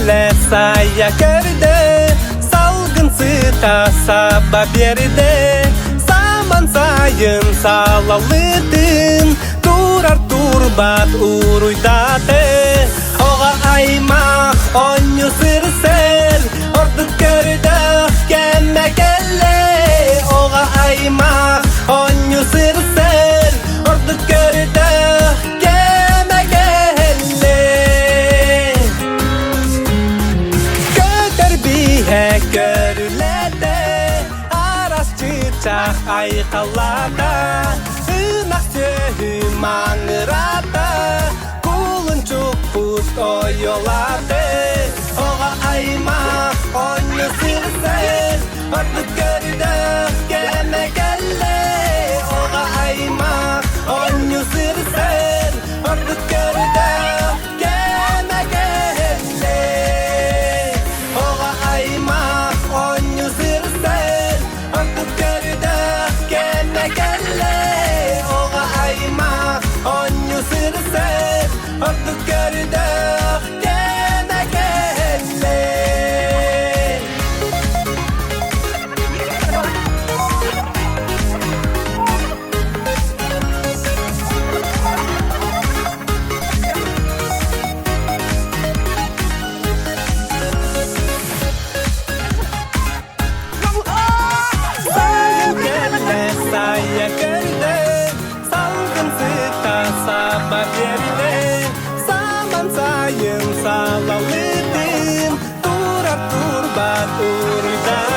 kelle saya kerde salgın sıta sabah yerde zaman sayın salalıdın durar turbat uruydate oğa ayma onyu sırsel orduk körde kemme kelle oğa ayma onyu sırsel orduk körde kemme kelle köter bihe körülerde aras çiçak ay kalada hınak söhü mangırada kulun çuput o yolade oğa ayma onyu sırsel orduk körde kemme kelle oğa ayma onyu sırsel orduk körde kemme kelle oğa ayma onyu sırsel orduk körde kemme kelle oğa ayma onyu sırsel orduk körde kemme kelle saya kerde salgın sıta sabah yerde zaman sayın salalıdın durar turbat urda